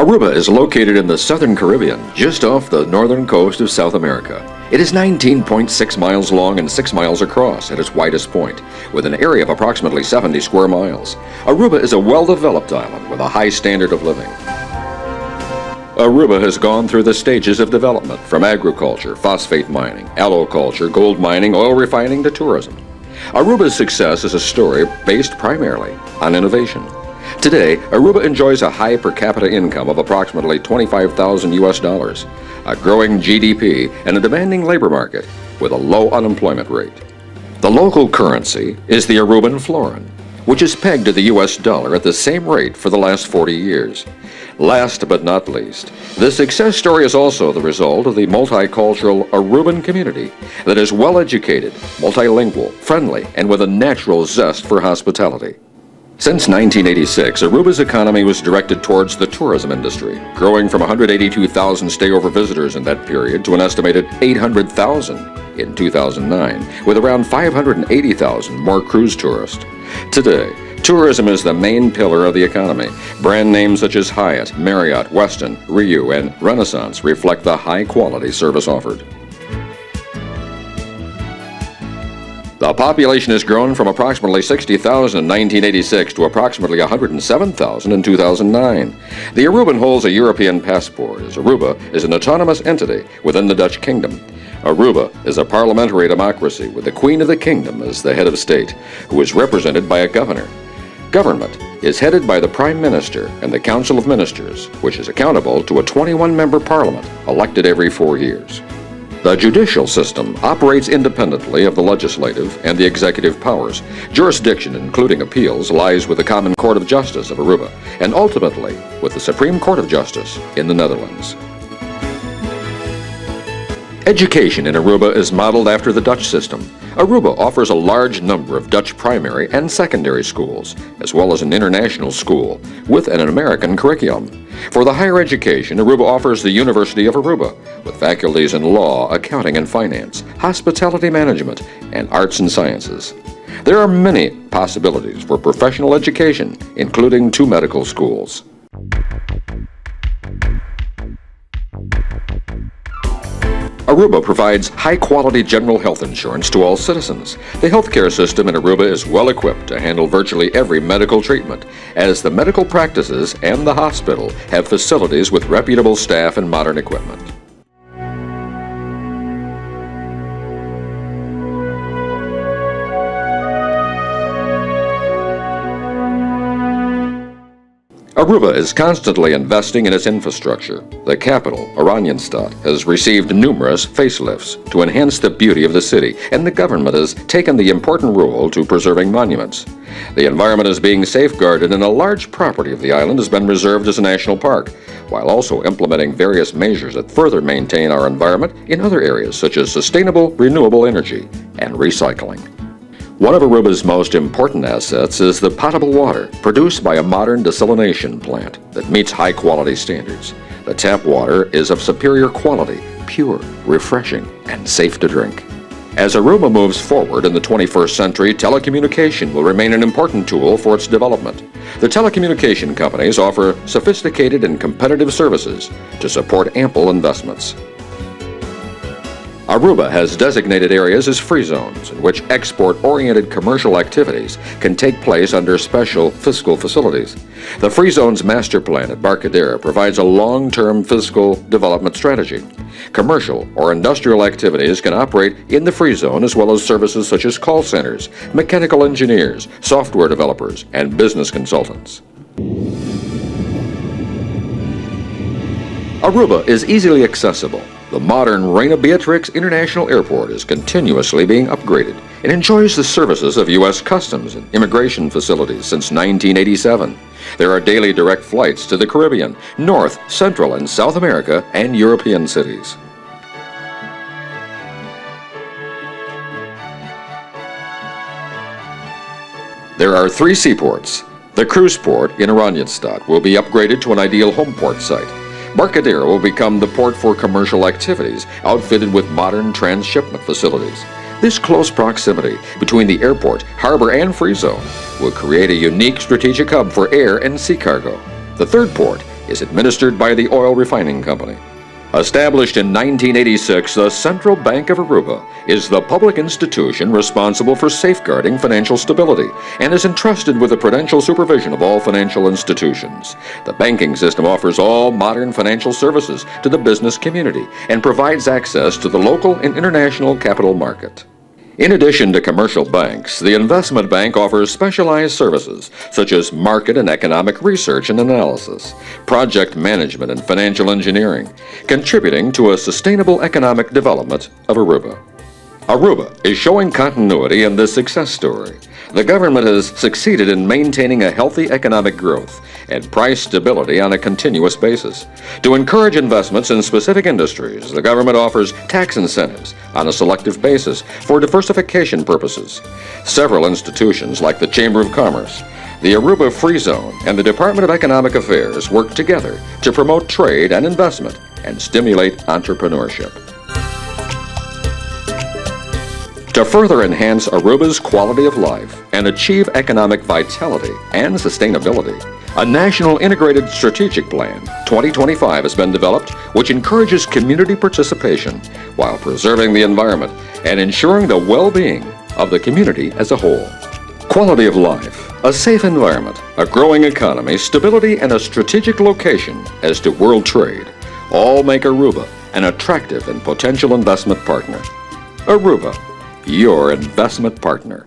Aruba is located in the southern Caribbean, just off the northern coast of South America. It is 19.6 miles long and 6 miles across at its widest point, with an area of approximately 70 square miles. Aruba is a well-developed island with a high standard of living. Aruba has gone through the stages of development, from agriculture, phosphate mining, aloe culture, gold mining, oil refining, to tourism. Aruba's success is a story based primarily on innovation. Today, Aruba enjoys a high per capita income of approximately $25,000, a growing GDP, and a demanding labor market with a low unemployment rate. The local currency is the Aruban florin, which is pegged to the US dollar at the same rate for the last 40 years. Last but not least, this success story is also the result of the multicultural Aruban community that is well-educated, multilingual, friendly, and with a natural zest for hospitality. Since 1986, Aruba's economy was directed towards the tourism industry, growing from 182,000 stayover visitors in that period to an estimated 800,000 in 2009, with around 580,000 more cruise tourists. Today, tourism is the main pillar of the economy. Brand names such as Hyatt, Marriott, Westin, Riu, and Renaissance reflect the high-quality service offered. The population has grown from approximately 60,000 in 1986 to approximately 107,000 in 2009. The Aruban holds a European passport, as Aruba is an autonomous entity within the Dutch Kingdom. Aruba is a parliamentary democracy with the Queen of the Kingdom as the head of state, who is represented by a governor. Government is headed by the Prime Minister and the Council of Ministers, which is accountable to a 21-member parliament elected every 4 years. The judicial system operates independently of the legislative and the executive powers. Jurisdiction, including appeals, lies with the Common Court of Justice of Aruba, and ultimately with the Supreme Court of Justice in the Netherlands. Education in Aruba is modeled after the Dutch system. Aruba offers a large number of Dutch primary and secondary schools, as well as an international school with an American curriculum. For the higher education, Aruba offers the University of Aruba, with faculties in law, accounting and finance, hospitality management, and arts and sciences. There are many possibilities for professional education, including 2 medical schools. Aruba provides high-quality general health insurance to all citizens. The healthcare system in Aruba is well-equipped to handle virtually every medical treatment, as the medical practices and the hospital have facilities with reputable staff and modern equipment. Aruba is constantly investing in its infrastructure. The capital, Oranjestad, has received numerous facelifts to enhance the beauty of the city, and the government has taken the important role to preserving monuments. The environment is being safeguarded, and a large property of the island has been reserved as a national park, while also implementing various measures that further maintain our environment in other areas such as sustainable, renewable energy and recycling. One of Aruba's most important assets is the potable water produced by a modern desalination plant that meets high-quality standards. The tap water is of superior quality, pure, refreshing, and safe to drink. As Aruba moves forward in the 21st century, telecommunication will remain an important tool for its development. The telecommunication companies offer sophisticated and competitive services to support ample investments. Aruba has designated areas as free zones in which export-oriented commercial activities can take place under special fiscal facilities. The Free Zones Master Plan at Barcadera provides a long-term fiscal development strategy. Commercial or industrial activities can operate in the free zone, as well as services such as call centers, mechanical engineers, software developers, and business consultants. Aruba is easily accessible. The modern Reina Beatrix International Airport is continuously being upgraded, It enjoys the services of U.S. Customs and immigration facilities since 1987. There are daily direct flights to the Caribbean, North, Central, and South America, and European cities. There are 3 seaports. The cruise port in Oranjestad will be upgraded to an ideal home port site. Barcadero will become the port for commercial activities, outfitted with modern transshipment facilities. This close proximity between the airport, harbor, and free zone will create a unique strategic hub for air and sea cargo. The third port is administered by the oil refining company. Established in 1986, the Central Bank of Aruba is the public institution responsible for safeguarding financial stability and is entrusted with the prudential supervision of all financial institutions. The banking system offers all modern financial services to the business community and provides access to the local and international capital market. In addition to commercial banks, the investment bank offers specialized services such as market and economic research and analysis, project management and financial engineering, contributing to a sustainable economic development of Aruba. Aruba is showing continuity in this success story. The government has succeeded in maintaining a healthy economic growth and price stability on a continuous basis. To encourage investments in specific industries, the government offers tax incentives on a selective basis for diversification purposes. Several institutions like the Chamber of Commerce, the Aruba Free Zone, and the Department of Economic Affairs work together to promote trade and investment and stimulate entrepreneurship. To further enhance Aruba's quality of life and achieve economic vitality and sustainability, a National Integrated Strategic Plan 2025 has been developed, which encourages community participation while preserving the environment and ensuring the well-being of the community as a whole. Quality of life, a safe environment, a growing economy, stability, and a strategic location as to world trade all make Aruba an attractive and potential investment partner. Aruba, your investment partner.